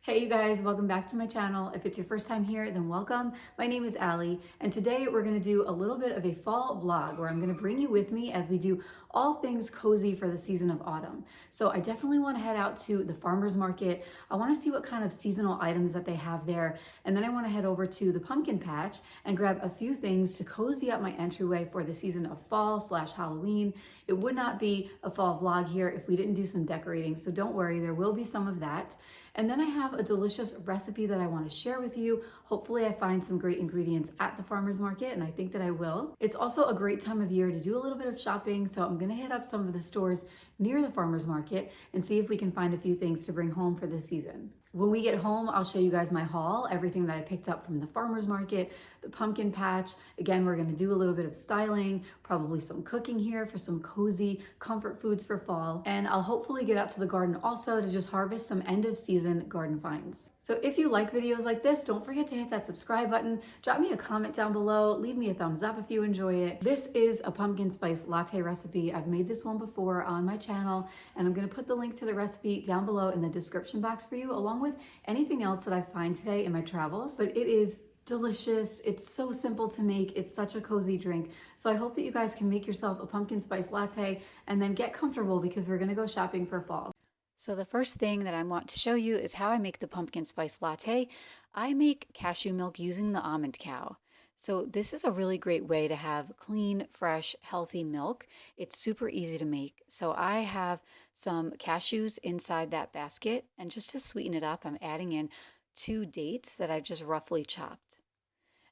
Hey you guys, welcome back to my channel. If it's your first time here, then welcome. My name is Allie, and today we're gonna do a little bit of a fall vlog where I'm gonna bring you with me as we do all things cozy for the season of autumn. So I definitely wanna head out to the farmer's market. I wanna see what kind of seasonal items that they have there, and then I wanna head over to the pumpkin patch and grab a few things to cozy up my entryway for the season of fall/Halloween. It would not be a fall vlog here if we didn't do some decorating, so don't worry, there will be some of that. And then I have a delicious recipe that I want to share with you. Hopefully I find some great ingredients at the farmer's market, and I think that I will. It's also a great time of year to do a little bit of shopping, so I'm gonna hit up some of the stores near the farmer's market and see if we can find a few things to bring home for this season. When we get home, I'll show you guys my haul, everything that I picked up from the farmer's market, the pumpkin patch. Again, we're gonna do a little bit of styling, probably some cooking here for some cozy comfort foods for fall. And I'll hopefully get out to the garden also to just harvest some end of season garden finds. So if you like videos like this, don't forget to hit that subscribe button, drop me a comment down below, leave me a thumbs up if you enjoy it. This is a pumpkin spice latte recipe. I've made this one before on my channel, and I'm gonna put the link to the recipe down below in the description box for you, along with anything else that I find today in my travels. But it is delicious. It's so simple to make. It's such a cozy drink. So I hope that you guys can make yourself a pumpkin spice latte and then get comfortable because we're gonna go shopping for fall. So the first thing that I want to show you is how I make the pumpkin spice latte. I make cashew milk using the almond cow. So this is a really great way to have clean, fresh, healthy milk. It's super easy to make. So I have some cashews inside that basket, and just to sweeten it up, I'm adding in 2 dates that I've just roughly chopped.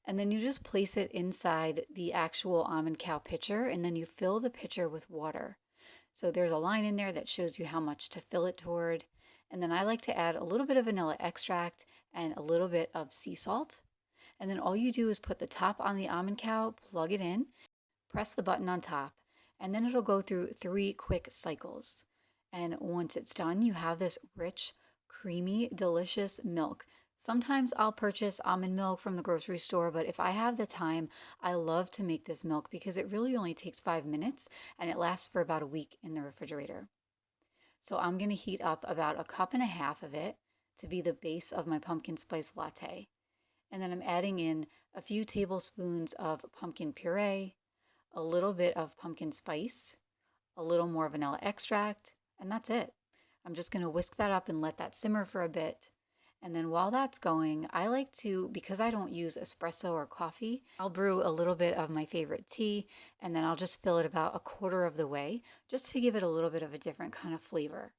And then you just place it inside the actual almond cow pitcher, and then you fill the pitcher with water. So there's a line in there that shows you how much to fill it toward. And then I like to add a little bit of vanilla extract and a little bit of sea salt. And then all you do is put the top on the almond cow, plug it in, press the button on top, and then it'll go through 3 quick cycles. And once it's done, you have this rich, creamy, delicious milk. Sometimes I'll purchase almond milk from the grocery store, but if I have the time, I love to make this milk because it really only takes 5 minutes and it lasts for about a week in the refrigerator. So I'm going to heat up about 1.5 cups of it to be the base of my pumpkin spice latte. And then I'm adding in a few tablespoons of pumpkin puree, a little bit of pumpkin spice, a little more vanilla extract, and that's it. I'm just going to whisk that up and let that simmer for a bit. And then while that's going, I like to, because I don't use espresso or coffee, I'll brew a little bit of my favorite tea, and then I'll just fill it about 1/4 of the way, just to give it a little bit of a different kind of flavor.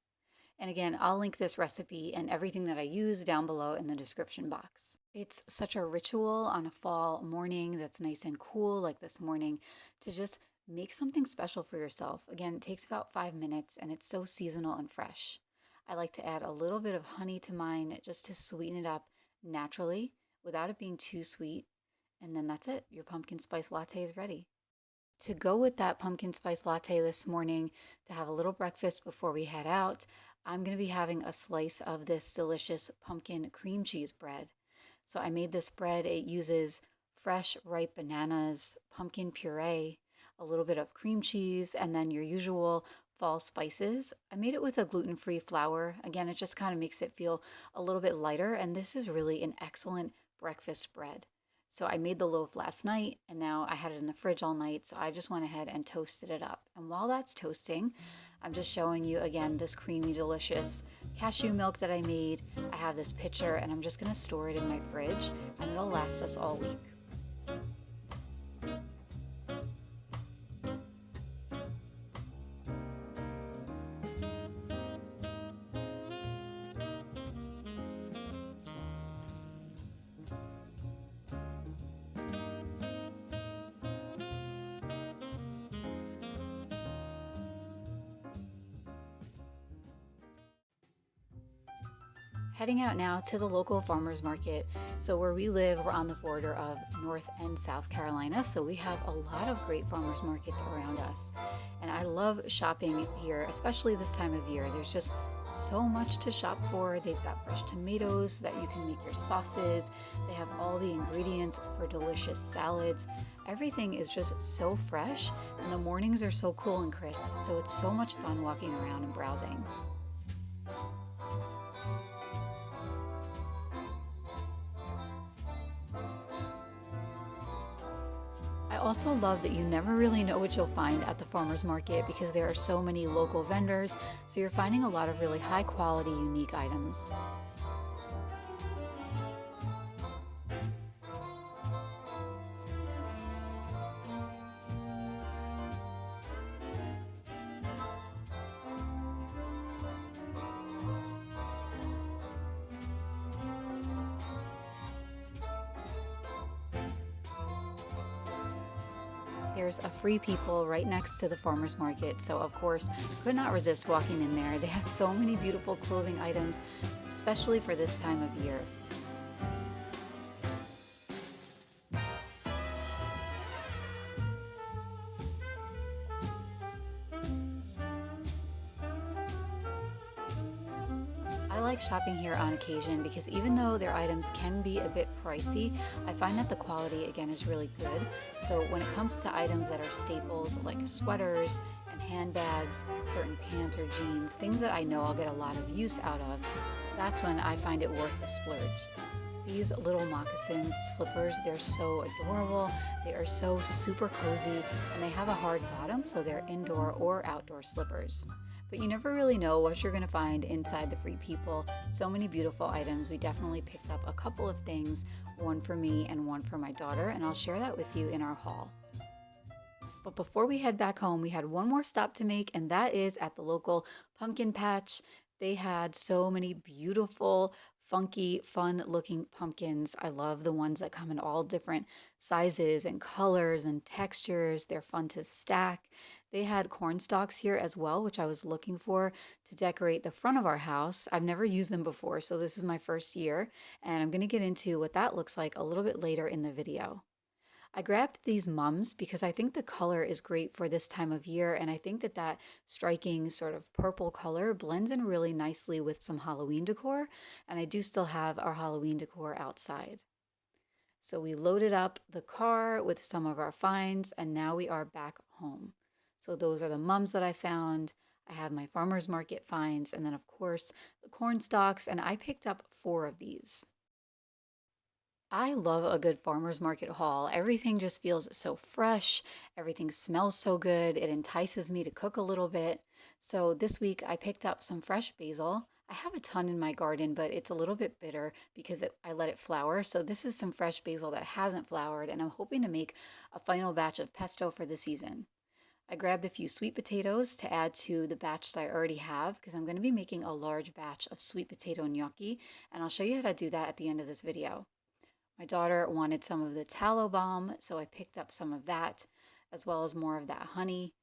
And again, I'll link this recipe and everything that I use down below in the description box. It's such a ritual on a fall morning that's nice and cool, like this morning, to just make something special for yourself. Again, it takes about 5 minutes, and it's so seasonal and fresh. I like to add a little bit of honey to mine just to sweeten it up naturally without it being too sweet. And then that's it. Your pumpkin spice latte is ready. To go with that pumpkin spice latte this morning, to have a little breakfast before we head out, I'm going to be having a slice of this delicious pumpkin cream cheese bread. So I made this bread. It uses fresh, ripe bananas, pumpkin puree, a little bit of cream cheese, and then your usual fall spices. I made it with a gluten-free flour. Again, it just kind of makes it feel a little bit lighter, and this is really an excellent breakfast bread. So I made the loaf last night, and now I had it in the fridge all night, so I just went ahead and toasted it up. And while that's toasting, I'm just showing you again this creamy, delicious cashew milk that I made. I have this pitcher, and I'm just gonna store it in my fridge, and it'll last us all week. Heading out now to the local farmers market. So where we live, we're on the border of North and South Carolina, so we have a lot of great farmers markets around us. And I love shopping here, especially this time of year. There's just so much to shop for. They've got fresh tomatoes so that you can make your sauces. They have all the ingredients for delicious salads. Everything is just so fresh, and the mornings are so cool and crisp, so it's so much fun walking around and browsing. also love that you never really know what you'll find at the farmer's market because there are so many local vendors, so you're finding a lot of really high quality, unique items. There's a Free People right next to the farmer's market, so of course, could not resist walking in there. They have so many beautiful clothing items, especially for this time of year. I like shopping here on occasion because even though their items can be a bit pricey, I find that the quality again is really good. So when it comes to items that are staples like sweaters and handbags, certain pants or jeans, things that I know I'll get a lot of use out of, that's when I find it worth the splurge. These little moccasins, slippers, they're so adorable. They are so super cozy and they have a hard bottom, so they're indoor or outdoor slippers. But you never really know what you're going to find inside the Free People. So many beautiful items. We definitely picked up a couple of things, one for me and one for my daughter, and I'll share that with you in our haul. But before we head back home, we had one more stop to make, and that is at the local pumpkin patch. They had so many beautiful, funky, fun-looking pumpkins. I love the ones that come in all different sizes and colors and textures. They're fun to stack. They had cornstalks here as well, which I was looking for to decorate the front of our house. I've never used them before, so this is my first year, and I'm going to get into what that looks like a little bit later in the video. I grabbed these mums because I think the color is great for this time of year, and I think that that striking sort of purple color blends in really nicely with some Halloween decor, and I do still have our Halloween decor outside. So we loaded up the car with some of our finds, and now we are back home. So those are the mums that I found. I have my farmer's market finds, and then of course the corn stalks, and I picked up 4 of these. I love a good farmer's market haul. Everything just feels so fresh. Everything smells so good. It entices me to cook a little bit. So this week I picked up some fresh basil. I have a ton in my garden, but it's a little bit bitter because I let it flower. So this is some fresh basil that hasn't flowered, and I'm hoping to make a final batch of pesto for the season. I grabbed a few sweet potatoes to add to the batch that I already have because I'm going to be making a large batch of sweet potato gnocchi, and I'll show you how to do that at the end of this video. My daughter wanted some of the tallow balm, so I picked up some of that, as well as more of that honey.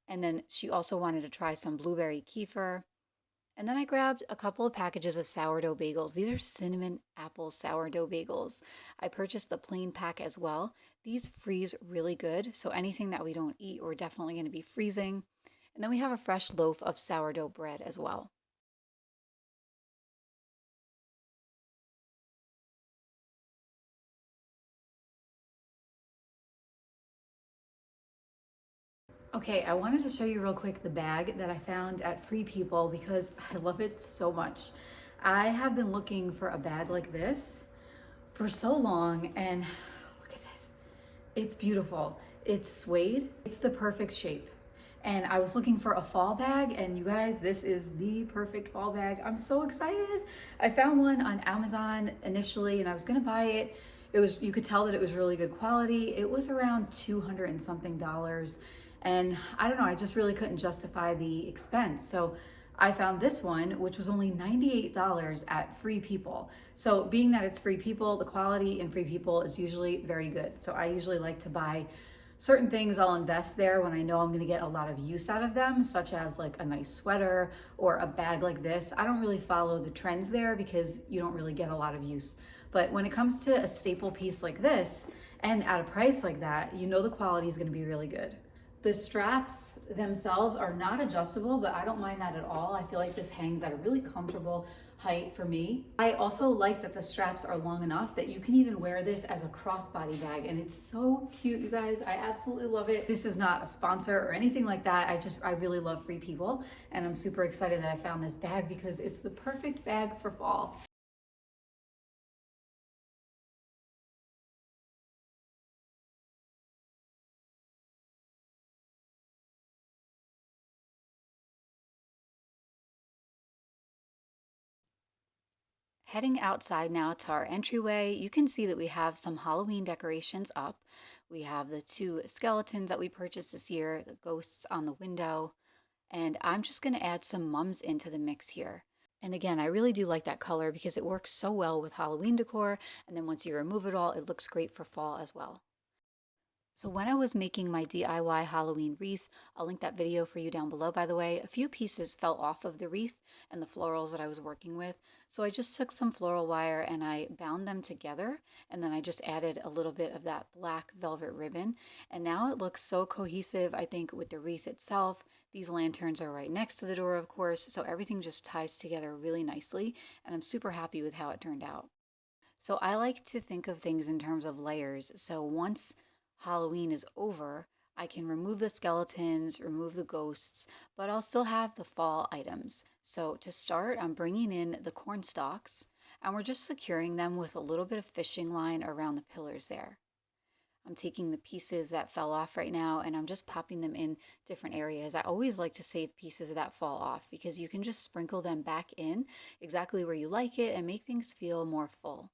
And then she also wanted to try some blueberry kefir. And then I grabbed a couple of packages of sourdough bagels. These are cinnamon apple sourdough bagels. I purchased the plain pack as well. These freeze really good, so anything that we don't eat, we're definitely going to be freezing. And then we have a fresh loaf of sourdough bread as well. Okay, I wanted to show you real quick the bag that I found at Free People because I love it so much. I have been looking for a bag like this for so long, and look at it. It's beautiful. It's suede. It's the perfect shape. And I was looking for a fall bag, and you guys, this is the perfect fall bag. I'm so excited. I found one on Amazon initially, and I was gonna buy it. You could tell that it was really good quality. It was around 200 and something dollars. And I don't know, I just really couldn't justify the expense. So I found this one, which was only $98 at Free People. So being that it's Free People, the quality in Free People is usually very good. So I usually like to buy certain things. I'll invest there when I know I'm gonna get a lot of use out of them, such as like a nice sweater or a bag like this. I don't really follow the trends there because you don't really get a lot of use. But when it comes to a staple piece like this and at a price like that, you know the quality is gonna be really good. The straps themselves are not adjustable, but I don't mind that at all. I feel like this hangs at a really comfortable height for me. I also like that the straps are long enough that you can even wear this as a crossbody bag, and it's so cute, you guys. I absolutely love it. This is not a sponsor or anything like that. I really love Free People, and I'm super excited that I found this bag because it's the perfect bag for fall. Heading outside now to our entryway, you can see that we have some Halloween decorations up. We have the two skeletons that we purchased this year, the ghosts on the window, and I'm just going to add some mums into the mix here. And again, I really do like that color because it works so well with Halloween decor, and then once you remove it all, it looks great for fall as well. So when I was making my DIY Halloween wreath, I'll link that video for you down below, by the way, a few pieces fell off of the wreath and the florals that I was working with. So I just took some floral wire and I bound them together, and then I just added a little bit of that black velvet ribbon. And now it looks so cohesive, I think, with the wreath itself. These lanterns are right next to the door, of course, so everything just ties together really nicely, and I'm super happy with how it turned out. So I like to think of things in terms of layers. So once Halloween is over, I can remove the skeletons, remove the ghosts, but I'll still have the fall items. So to start, I'm bringing in the cornstalks and we're just securing them with a little bit of fishing line around the pillars there. I'm taking the pieces that fell off right now and I'm just popping them in different areas. I always like to save pieces that fall off because you can just sprinkle them back in exactly where you like it and make things feel more full.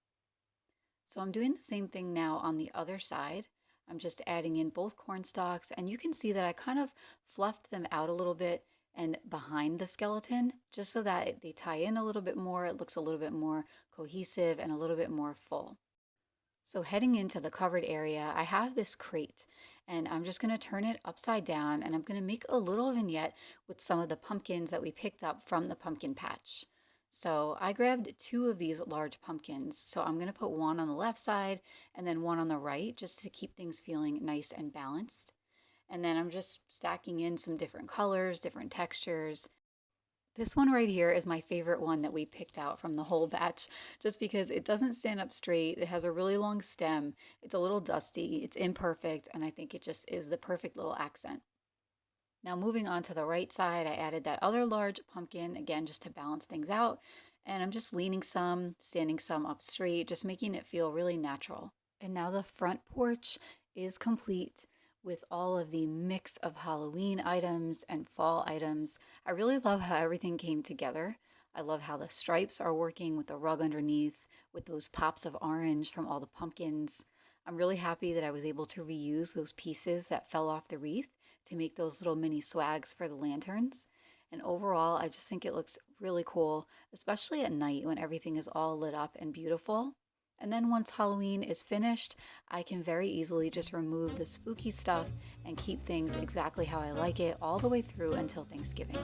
So I'm doing the same thing now on the other side. I'm just adding in both corn stalks, and you can see that I kind of fluffed them out a little bit and behind the skeleton just so that they tie in a little bit more. It looks a little bit more cohesive and a little bit more full. So heading into the covered area, I have this crate and I'm just going to turn it upside down and I'm going to make a little vignette with some of the pumpkins that we picked up from the pumpkin patch. So I grabbed two of these large pumpkins. So I'm going to put one on the left side and then one on the right just to keep things feeling nice and balanced. And then I'm just stacking in some different colors, different textures. This one right here is my favorite one that we picked out from the whole batch, just because it doesn't stand up straight. It has a really long stem. It's a little dusty. It's imperfect. And I think it just is the perfect little accent. Now moving on to the right side, I added that other large pumpkin, again, just to balance things out. And I'm just leaning some, standing some up straight, just making it feel really natural. And now the front porch is complete with all of the mix of Halloween items and fall items. I really love how everything came together. I love how the stripes are working with the rug underneath, with those pops of orange from all the pumpkins. I'm really happy that I was able to reuse those pieces that fell off the wreath to make those little mini swags for the lanterns. And overall, I just think it looks really cool, especially at night when everything is all lit up and beautiful. And then once Halloween is finished, I can very easily just remove the spooky stuff and keep things exactly how I like it all the way through until Thanksgiving.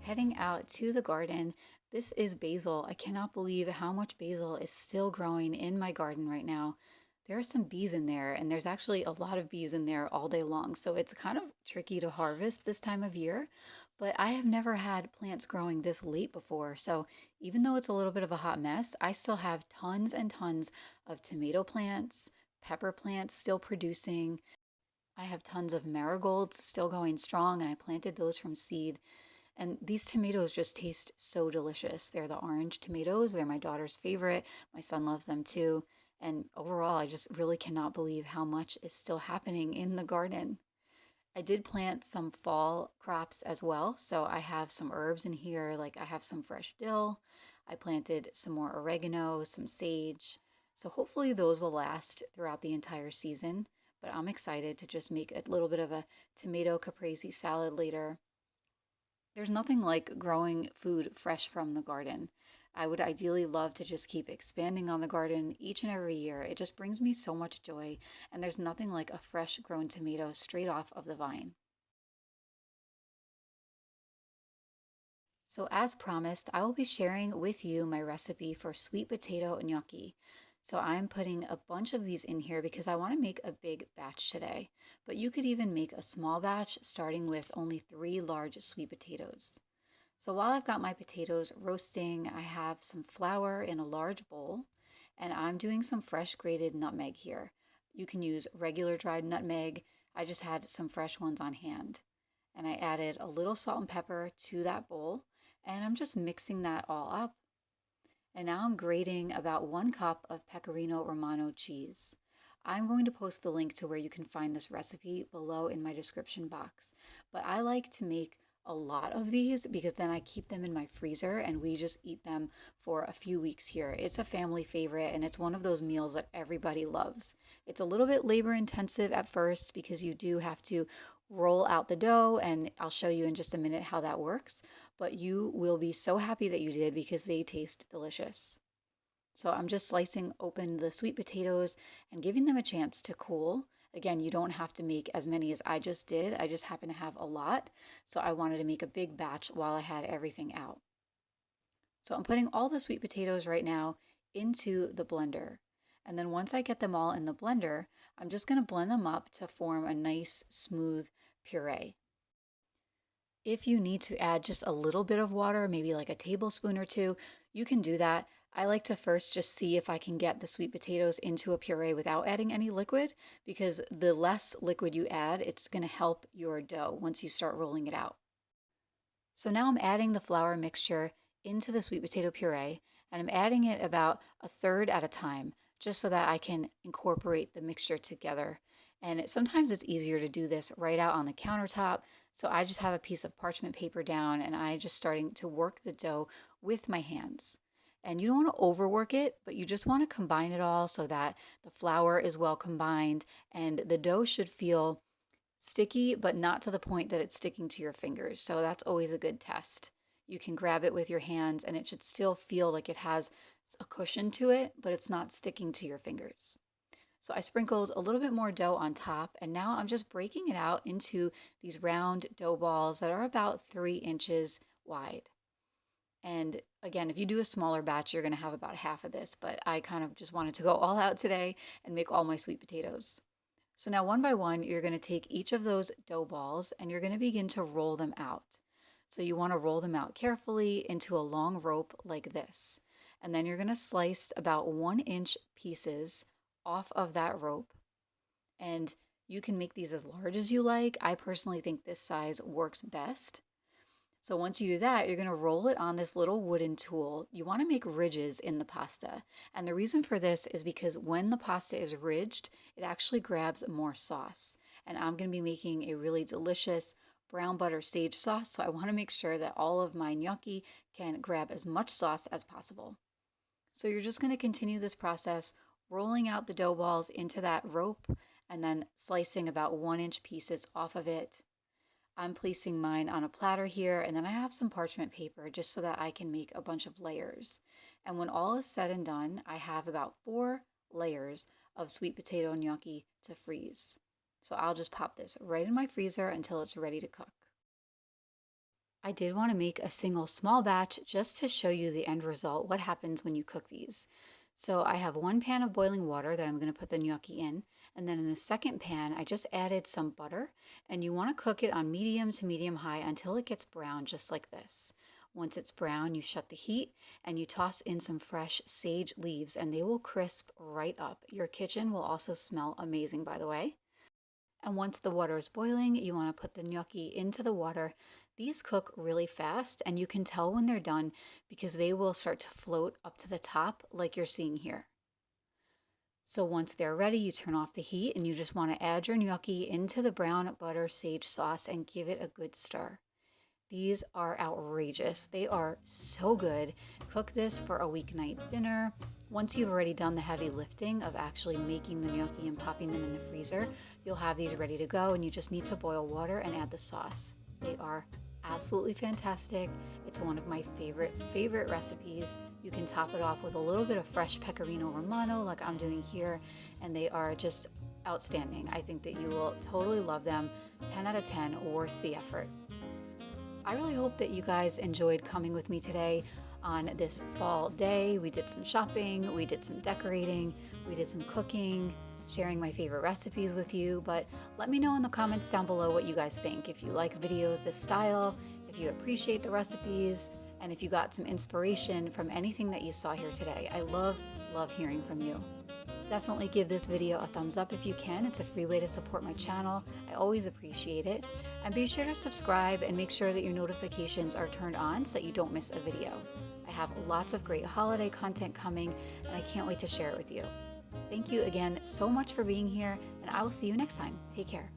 Heading out to the garden, this is basil. I cannot believe how much basil is still growing in my garden right now. There are some bees in there, and there's actually a lot of bees in there all day long, so it's kind of tricky to harvest this time of year. But I have never had plants growing this late before, so even though it's a little bit of a hot mess, I still have tons and tons of tomato plants, pepper plants still producing. I have tons of marigolds still going strong, and I planted those from seed. And these tomatoes just taste so delicious. They're the orange tomatoes. They're my daughter's favorite. My son loves them too. And overall, I just really cannot believe how much is still happening in the garden. I did plant some fall crops as well. So I have some herbs in here, like I have some fresh dill. I planted some more oregano, some sage. So hopefully those will last throughout the entire season. But I'm excited to just make a little bit of a tomato caprese salad later. There's nothing like growing food fresh from the garden. I would ideally love to just keep expanding on the garden each and every year. It just brings me so much joy, and there's nothing like a fresh grown tomato straight off of the vine. So as promised, I will be sharing with you my recipe for sweet potato gnocchi. So I'm putting a bunch of these in here because I want to make a big batch today. But you could even make a small batch starting with only 3 large sweet potatoes. So while I've got my potatoes roasting, I have some flour in a large bowl, and I'm doing some fresh grated nutmeg here. You can use regular dried nutmeg. I just had some fresh ones on hand. And I added a little salt and pepper to that bowl, and I'm just mixing that all up. And now I'm grating about 1 cup of Pecorino Romano cheese. I'm going to post the link to where you can find this recipe below in my description box. But I like to make a lot of these because then I keep them in my freezer and we just eat them for a few weeks here. It's a family favorite and it's one of those meals that everybody loves. It's a little bit labor intensive at first because you do have to roll out the dough, and I'll show you in just a minute how that works, but you will be so happy that you did because they taste delicious. So I'm just slicing open the sweet potatoes and giving them a chance to cool. Again, you don't have to make as many as I just did. I just happen to have a lot, so I wanted to make a big batch while I had everything out. So I'm putting all the sweet potatoes right now into the blender. And then once I get them all in the blender, I'm just going to blend them up to form a nice smooth puree. If you need to add just a little bit of water, maybe like a tablespoon or two, you can do that. I like to first just see if I can get the sweet potatoes into a puree without adding any liquid, because the less liquid you add, it's going to help your dough once you start rolling it out. So now I'm adding the flour mixture into the sweet potato puree, and I'm adding it about a third at a time, just so that I can incorporate the mixture together. And sometimes it's easier to do this right out on the countertop. So I just have a piece of parchment paper down and I just starting to work the dough with my hands. And you don't want to overwork it, but you just want to combine it all so that the flour is well combined and the dough should feel sticky, but not to the point that it's sticking to your fingers. So that's always a good test. You can grab it with your hands and it should still feel like it has a cushion to it, but it's not sticking to your fingers. So I sprinkled a little bit more dough on top, and now I'm just breaking it out into these round dough balls that are about 3 inches wide. And again, if you do a smaller batch, you're going to have about half of this, but I kind of just wanted to go all out today and make all my sweet potatoes. So now one by one, you're going to take each of those dough balls and you're going to begin to roll them out. So you want to roll them out carefully into a long rope like this. And then you're going to slice about 1-inch pieces off of that rope. And you can make these as large as you like. I personally think this size works best. So once you do that, you're going to roll it on this little wooden tool. You want to make ridges in the pasta. And the reason for this is because when the pasta is ridged, it actually grabs more sauce. And I'm going to be making a really delicious brown butter sage sauce. So I want to make sure that all of my gnocchi can grab as much sauce as possible. So you're just going to continue this process, rolling out the dough balls into that rope and then slicing about 1-inch pieces off of it. I'm placing mine on a platter here, and then I have some parchment paper just so that I can make a bunch of layers. And when all is said and done, I have about 4 layers of sweet potato gnocchi to freeze. So I'll just pop this right in my freezer until it's ready to cook. I did want to make a single small batch just to show you the end result, what happens when you cook these. So I have 1 pan of boiling water that I'm going to put the gnocchi in. And then in the second pan, I just added some butter. And you want to cook it on medium to medium high until it gets brown, just like this. Once it's brown, you shut the heat and you toss in some fresh sage leaves and they will crisp right up. Your kitchen will also smell amazing, by the way. And once the water is boiling, you want to put the gnocchi into the water. These cook really fast and you can tell when they're done because they will start to float up to the top like you're seeing here. So once they're ready, you turn off the heat and you just want to add your gnocchi into the brown butter sage sauce and give it a good stir. These are outrageous. They are so good. Cook this for a weeknight dinner. Once you've already done the heavy lifting of actually making the gnocchi and popping them in the freezer, you'll have these ready to go and you just need to boil water and add the sauce. They are absolutely fantastic. It's one of my favorite recipes. You can top it off with a little bit of fresh Pecorino Romano like I'm doing here, and they are just outstanding. I think that you will totally love them. 10 out of 10, worth the effort. I really hope that you guys enjoyed coming with me today on this fall day. We did some shopping, we did some decorating, we did some cooking, sharing my favorite recipes with you. But let me know in the comments down below what you guys think. If you like videos this style, if if you appreciate the recipes, and if you got some inspiration from anything that you saw here today. I love hearing from you. Definitely give this video a thumbs up if you can. It's a free way to support my channel. I always appreciate it. And be sure to subscribe and make sure that your notifications are turned on so that you don't miss a video. I have lots of great holiday content coming, and I can't wait to share it with you. Thank you again so much for being here, and I will see you next time. Take care.